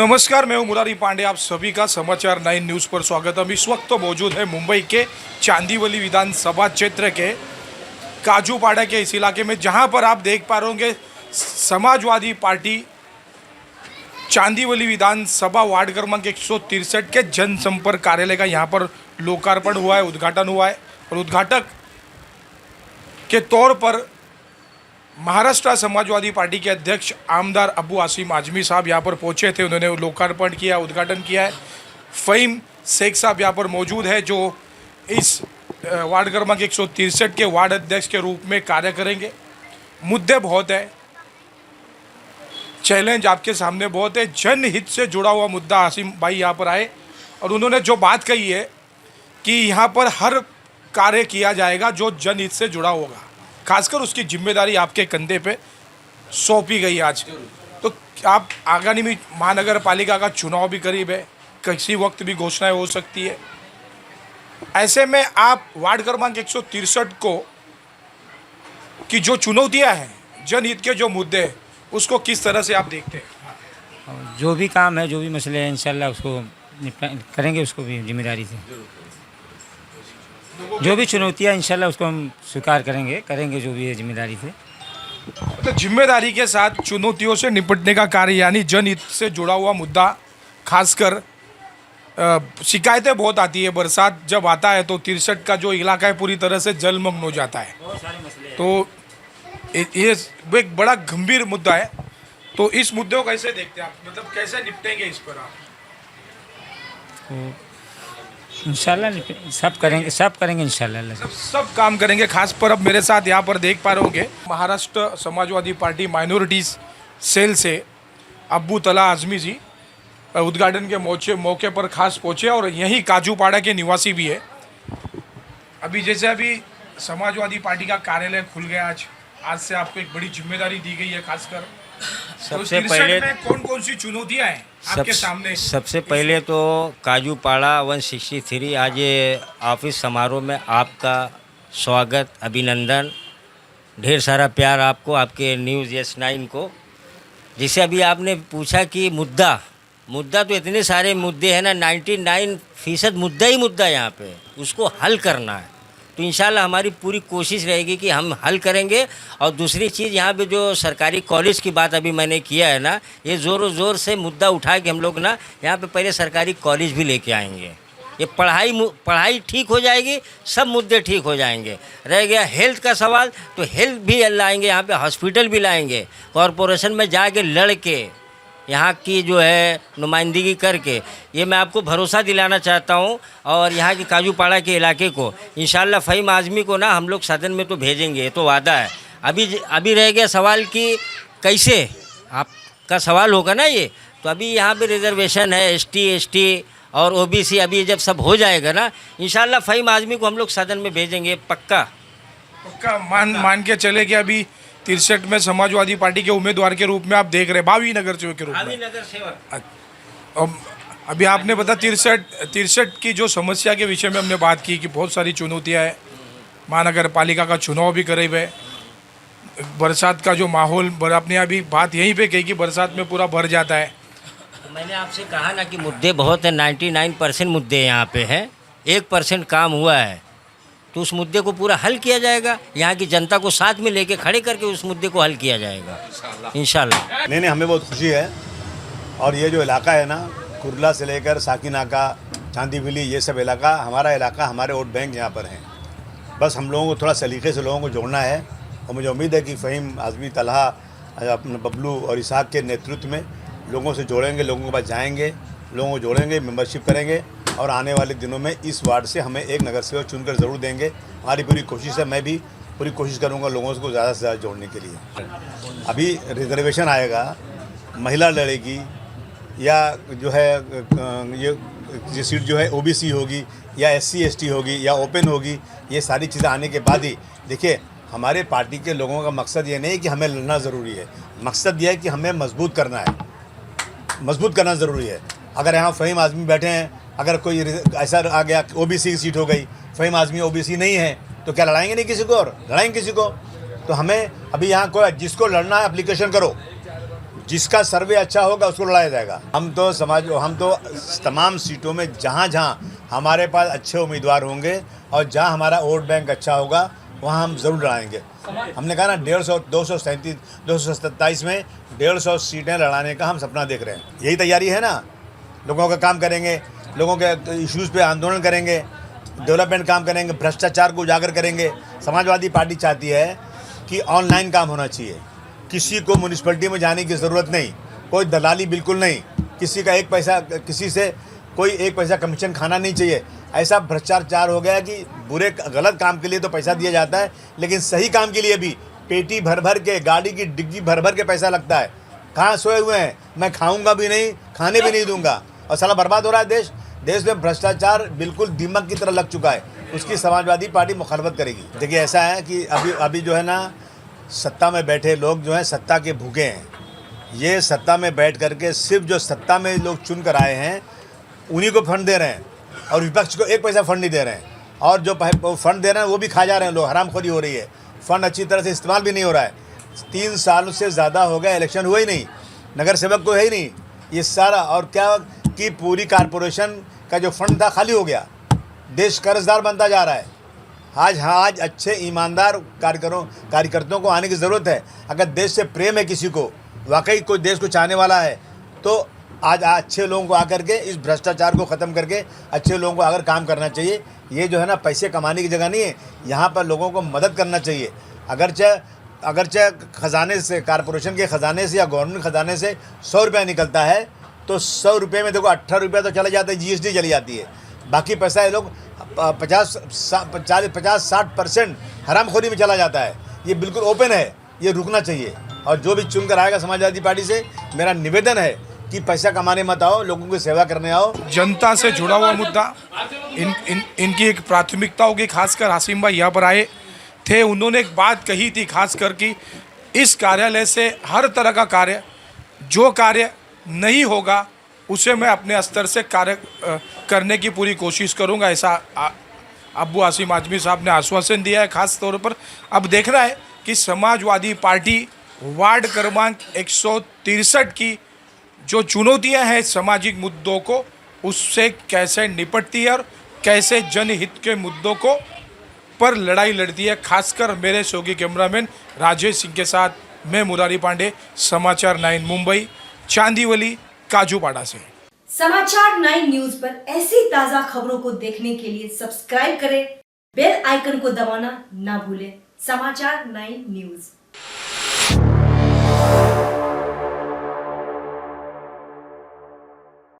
नमस्कार, मैं हूं मुरारी पांडे। आप सभी का समाचार 9 न्यूज़ पर स्वागत है। हम इस वक्त तो मौजूद है मुंबई के चांदीवली विधानसभा क्षेत्र के काजूपाड़ा के इस इलाके में, जहां पर आप देख पा रहे होंगे समाजवादी पार्टी चांदीवली विधानसभा वार्ड क्रमांक 163 के जनसंपर्क कार्यालय का यहां पर लोकार्पण हुआ है, उद्घाटन हुआ है। और उद्घाटक के तौर पर महाराष्ट्र समाजवादी पार्टी के अध्यक्ष आमदार अबू आसिम आजमी साहब यहाँ पर पहुँचे थे। उन्होंने लोकार्पण किया, उद्घाटन किया है। फ़हीम शेख साहब यहाँ पर मौजूद है, जो इस वार्ड क्रमांक 163 के वार्ड अध्यक्ष के रूप में कार्य करेंगे। मुद्दे बहुत है, चैलेंज आपके सामने बहुत है। जनहित से जुड़ा हुआ मुद्दा आसिम भाई यहाँ पर आए और उन्होंने जो बात कही है कि यहाँ पर हर कार्य किया जाएगा जो जनहित से जुड़ा होगा, खासकर उसकी जिम्मेदारी आपके कंधे पे सौंपी गई आज। तो आप आगामी महानगर पालिका का चुनाव भी करीब है, किसी वक्त भी घोषणाएं हो सकती है। ऐसे में आप वार्ड क्रमांक 163 को की जो चुनौतियां हैं, जनहित के जो मुद्दे हैं, उसको किस तरह से आप देखते हैं? जो भी काम है, जो भी मसले हैं, इंशाल्लाह उसको करेंगे, उसको भी जिम्मेदारी से। जो भी चुनौतियाँ इंशाल्लाह उसको हम स्वीकार करेंगे जो भी है जिम्मेदारी से। तो जिम्मेदारी के साथ चुनौतियों से निपटने का कार्य, यानी जनहित से जुड़ा हुआ मुद्दा, खासकर शिकायतें बहुत आती है। बरसात जब आता है तो 63 का जो इलाका है पूरी तरह से जलमग्न हो जाता है। तो ये एक बड़ा गंभीर मुद्दा है। तो इस मुद्दे को कैसे देखते हैं आप, मतलब कैसे निपटेंगे इस पर आप? इंशाल्लाह सब करेंगे इंशाल्लाह। सब काम करेंगे। खास पर अब मेरे साथ यहाँ पर देख पा रहे होंगे Maharashtra Samajwadi party minorities cell से अब्बू तला आजमी जी उद्घाटन के मौके पर खास पहुँचे और यहीं काजूपाड़ा के निवासी भी है। अभी समाजवादी पार्टी का कार्यालय खुल गया आज से आपको एक बड़ी जिम्मेदारी दी गई है। खासकर सबसे पहले कौन कौन सी चुनौतियाँ हैं आपके सामने? सबसे पहले तो काजूपाड़ा 163 आज ये ऑफिस समारोह में आपका स्वागत, अभिनंदन, ढेर सारा प्यार आपको, आपके न्यूज़ यस9 को। जिसे अभी आपने पूछा कि मुद्दा तो इतने सारे मुद्दे हैं ना, 99% मुद्दा ही मुद्दा यहाँ पे, उसको हल करना है। तो इंशाल्लाह हमारी पूरी कोशिश रहेगी कि हम हल करेंगे। और दूसरी चीज़, यहाँ पे जो सरकारी कॉलेज की बात अभी मैंने किया है ना, ये ज़ोर से मुद्दा उठा के हम लोग ना यहाँ पे पहले सरकारी कॉलेज भी लेके आएंगे। ये पढ़ाई ठीक हो जाएगी, सब मुद्दे ठीक हो जाएंगे। रह गया हेल्थ का सवाल, तो हेल्थ भी लाएंगे, यहाँ पे हॉस्पिटल भी लाएंगे। कॉरपोरेशन में जाके लड़ के यहाँ की जो है नुमाइंदगी करके, ये मैं आपको भरोसा दिलाना चाहता हूँ। और यहाँ की काजूपाड़ा के इलाके को इंशाल्लाह फ़हीम आज़मी को ना हम लोग सदन में तो भेजेंगे, ये तो वादा है। अभी रह गया सवाल कि कैसे, आपका सवाल होगा ना ये, तो अभी यहाँ पे रिजर्वेशन है, ST और OBC, अभी जब सब हो जाएगा ना, इंशाल्लाह फ़हीम आज़मी को हम लोग सदन में भेजेंगे, पक्का। मान के चले कि अभी 63 में समाजवादी पार्टी के उम्मीदवार के रूप में आप देख रहे हैं, भावी नगर सेवक के रूप में। अभी आपने बता 63 की जो समस्या के विषय में हमने बात की कि बहुत सारी चुनौतियां हैं। महानगर पालिका का चुनाव भी करीब है, बरसात का जो माहौल, आपने अभी बात यहीं पे कही कि बरसात में पूरा भर जाता है। तो मैंने आपसे कहा ना कि मुद्दे बहुत हैं, 99% मुद्दे यहाँ पे हैं, 1% काम हुआ है, तो उस मुद्दे को पूरा हल किया जाएगा। यहाँ की जनता को साथ में लेके खड़े करके उस मुद्दे को हल किया जाएगा इंशाल्लाह। नहीं, हमें बहुत खुशी है। और ये जो इलाका है ना, कुर्ला से लेकर साकिनाका, चांदीवली, ये सब इलाका हमारा इलाका, हमारे वोट बैंक यहाँ पर हैं। बस हम लोगों को थोड़ा सलीके से लोगों को जोड़ना है। और मुझे उम्मीद है कि फ़हीम आज़मी, तलहा, अपने बबलू और इसाक के नेतृत्व में लोगों से जोड़ेंगे, लोगों के पास जाएंगे, लोगों को जोड़ेंगे, मेंबरशिप करेंगे। और आने वाले दिनों में इस वार्ड से हमें एक नगर सेवक चुनकर ज़रूर देंगे। हमारी पूरी कोशिश है, मैं भी पूरी कोशिश करूंगा लोगों को ज़्यादा से ज़्यादा जोड़ने के लिए। अभी रिजर्वेशन आएगा, महिला लड़ेगी, या जो है ये सीट जो है OBC होगी, या SC ST होगी, या ओपन होगी, ये सारी चीज़ें आने के बाद ही, देखिए हमारे पार्टी के लोगों का मकसद ये नहीं कि हमें लड़ना ज़रूरी है, मकसद ये है कि हमें मजबूत करना ज़रूरी है। अगर यहाँ फ़हीम आज़मी बैठे हैं, अगर कोई ऐसा आ गया OBC की सीट हो गई, फ़हीम आज़मी OBC नहीं है, तो क्या लड़ाएंगे नहीं किसी को, और लड़ाएंगे किसी को? तो हमें अभी यहाँ कोई जिसको लड़ना है एप्लीकेशन करो, जिसका सर्वे अच्छा होगा उसको लड़ाया जाएगा। हम तो तमाम सीटों में जहाँ जहाँ हमारे पास अच्छे उम्मीदवार होंगे और जहाँ हमारा वोट बैंक अच्छा होगा वहाँ हम ज़रूर लड़ाएंगे। हमने कहा ना 227 में 150 सीटें लड़ाने का हम सपना देख रहे हैं। यही तैयारी है ना। लोगों का काम करेंगे, लोगों के इश्यूज़ पे आंदोलन करेंगे, डेवलपमेंट काम करेंगे, भ्रष्टाचार को उजागर करेंगे। समाजवादी पार्टी चाहती है कि ऑनलाइन काम होना चाहिए, किसी को म्यूनिसिपैलिटी में जाने की ज़रूरत नहीं, कोई दलाली बिल्कुल नहीं, किसी का किसी से कोई एक पैसा कमीशन खाना नहीं चाहिए। ऐसा भ्रष्टाचार हो गया कि गलत काम के लिए तो पैसा दिया जाता है, लेकिन सही काम के लिए भी पेटी भर भर के, गाड़ी की डिग्गी भर भर के पैसा लगता है। कहाँ सोए हुए हैं, मैं खाऊंगा भी नहीं, खाने भी नहीं दूंगा, और साला बर्बाद हो रहा है देश में भ्रष्टाचार बिल्कुल दीमक की तरह लग चुका है। उसकी समाजवादी पार्टी मुखालफत करेगी। देखिए ऐसा है कि अभी जो है ना, सत्ता में बैठे लोग जो हैं सत्ता के भूखे हैं। ये सत्ता में बैठ करके सिर्फ जो सत्ता में लोग चुन कर आए हैं उन्हीं को फंड दे रहे हैं, और विपक्ष को एक पैसा फंड नहीं दे रहे हैं। और जो फंड दे रहे हैं वो भी खा जा रहे हैं लोग, हरामखोरी हो रही है। फंड अच्छी तरह से इस्तेमाल भी नहीं हो रहा है। 3 साल से ज़्यादा हो गया, इलेक्शन हुआ ही नहीं, नगर सेवक को है ही नहीं। ये सारा और क्या कि पूरी कारपोरेशन का जो फंड था खाली हो गया। देश कर्जदार बनता जा रहा है। आज अच्छे ईमानदार कार्यकर्ताओं को आने की ज़रूरत है। अगर देश से प्रेम है किसी को, वाकई कोई देश को चाहने वाला है, तो आज अच्छे लोगों को आकर के इस भ्रष्टाचार को ख़त्म करके अच्छे लोगों को आकर काम करना चाहिए। ये जो है ना पैसे कमाने की जगह नहीं है, यहाँ पर लोगों को मदद करना चाहिए। अगरचे ख़जाने से, कारपोरेशन के ख़जाने से या गवर्नमेंट खजाने से 100 रुपया निकलता है, तो 100 रुपये में देखो 18 रुपया तो चला जाता है, GST चली जाती है। बाकी पैसा ये लोग 50-60% हरामखोरी में चला जाता है। ये बिल्कुल ओपन है, ये रुकना चाहिए। और जो भी चुनकर आएगा समाजवादी पार्टी से, मेरा निवेदन है कि पैसा कमाने मत आओ, लोगों की सेवा करने आओ। जनता से जुड़ा हुआ मुद्दा इनकी एक प्राथमिकता होगी। खासकर हासिम भाई यहाँ पर आए थे, उन्होंने एक बात कही थी खासकर कि इस कार्यालय से हर तरह का कार्य, जो कार्य नहीं होगा उसे मैं अपने स्तर से कार्य करने की पूरी कोशिश करूंगा। ऐसा अब्बू आसिम आजमी साहब ने आश्वासन दिया है। खास तौर पर अब देखना है कि समाजवादी पार्टी वार्ड क्रमांक 163 की जो चुनौतियां हैं सामाजिक मुद्दों को, उससे कैसे निपटती है और कैसे जनहित के मुद्दों को पर लड़ाई लड़ती है। खासकर मेरे शौकी कैमरामैन राजेश सिंह के साथ मैं मुरारी पांडे, समाचार 9 मुंबई, चांदीवली काजूपाड़ा से। समाचार 9 न्यूज पर ऐसी ताजा खबरों को देखने के लिए सब्सक्राइब करें, बेल आइकन को दबाना ना भूलें। समाचार 9 न्यूज।